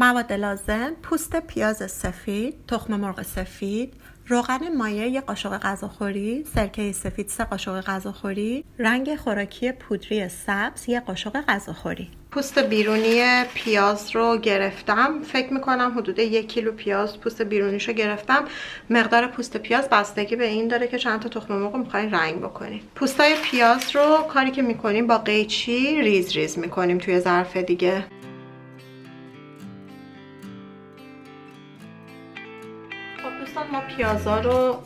مواد لازم: پوست پیاز سفید، تخم مرغ سفید، روغن مایع 1 قاشق غذاخوری، سرکه سفید 3 قاشق غذاخوری، رنگ خوراکی پودری سبز 1 قاشق غذاخوری. پوست بیرونی پیاز رو گرفتم. فکر میکنم حدود 1 کیلو پیاز پوست بیرونیش رو گرفتم. مقدار پوست پیاز بستگی به این داره که چند تا تخم مرغ میخواین رنگ بکنیم. پوستای پیاز رو کاری که میکنیم با قیچی ریز ریز میکنیم توی ظرف دیگه. خب دوستان، ما پیازا رو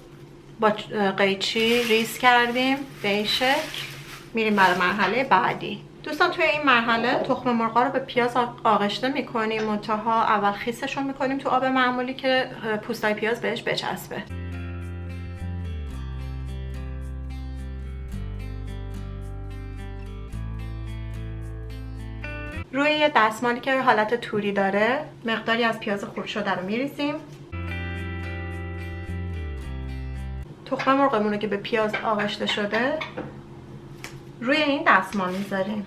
با قیچی ریز کردیم به این شکل. میریم برای مرحله بعدی. دوستان توی این مرحله تخم مرغا رو به پیاز آغشته میکنیم، منتها اول خیسشون میکنیم تو آب معمولی که پوستای پیاز بهش بچسبه. روی یه دستمالی که حالت توری داره مقداری از پیاز خرد شده رو میریزیم. تخم مرغمون رو که به پیاز آغشته شده روی این دستمال میذاریم.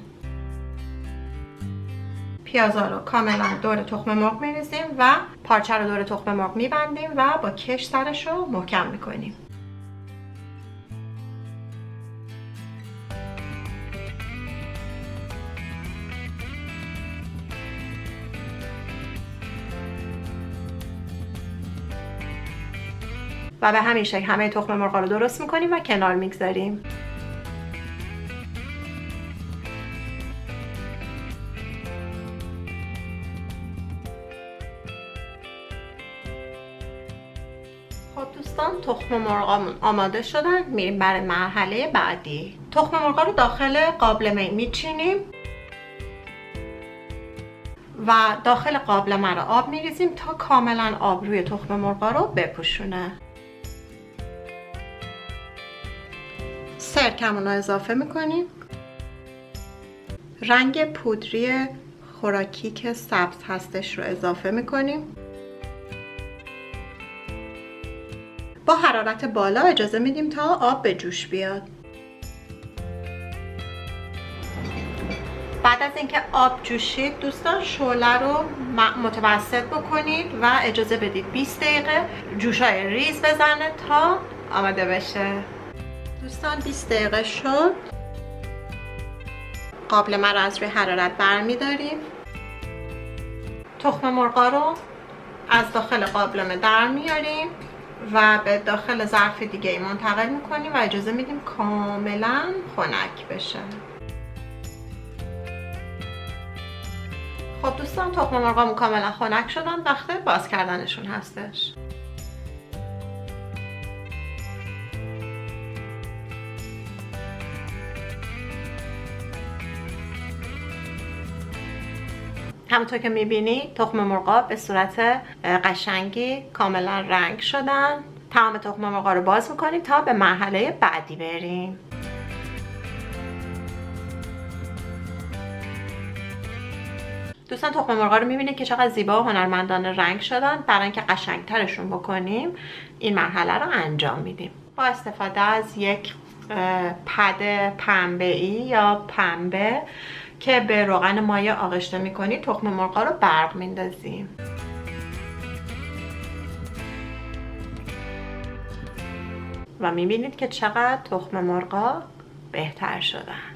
پیازا رو کاملا دور تخم مرغ میریزیم و پارچه رو دور تخم مرغ میبندیم و با کش سرش رو محکم میکنیم. و به همین شکل همه تخم مرغ رو درست میکنیم و کنار میگذاریم. خب دوستان، تخم مرغامون آماده شدن. میریم برای مرحله بعدی. تخم مرغا رو داخل قابلمه میچینیم و داخل قابلمه رو آب میریزیم تا کاملا آب روی تخم مرغا رو بپوشونه. سرکمون رو اضافه میکنیم. رنگ پودری خوراکی که سبز هستش رو اضافه میکنیم. با حرارت بالا اجازه میدیم تا آب به جوش بیاد. بعد از اینکه آب جوشید دوستان، شعله رو متوسط بکنید و اجازه بدید 20 دقیقه جوشای ریز بزنه تا آماده بشه. دوستان 20 دقیقه شد. قابلمه رو از روی حرارت برمیداریم. تخم مرغا رو از داخل قابلمه در میاریم و به داخل ظرف دیگه ای منتقل میکنیم و اجازه میدیم کاملا خنک بشه. خب دوستان، تخم مرغامون کاملا خنک شدن. وقت باز کردنشون هستش. همونطور که میبینید تخم مرغا به صورت قشنگی کاملا رنگ شدن. تمام تخم مرغا رو باز میکنیم تا به مرحله بعدی بریم. دوستان تخم مرغا رو میبینید که چقدر زیبا و هنرمندانه رنگ شدن. برای اینکه قشنگترشون بکنیم این مرحله رو انجام میدیم. با استفاده از یک پد پنبه‌ای یا پنبه که به روغن مایع آغشته میکنید تخم مرغا رو برق میندازیم. و میبینید که چقدر تخم مرغا بهتر شدن.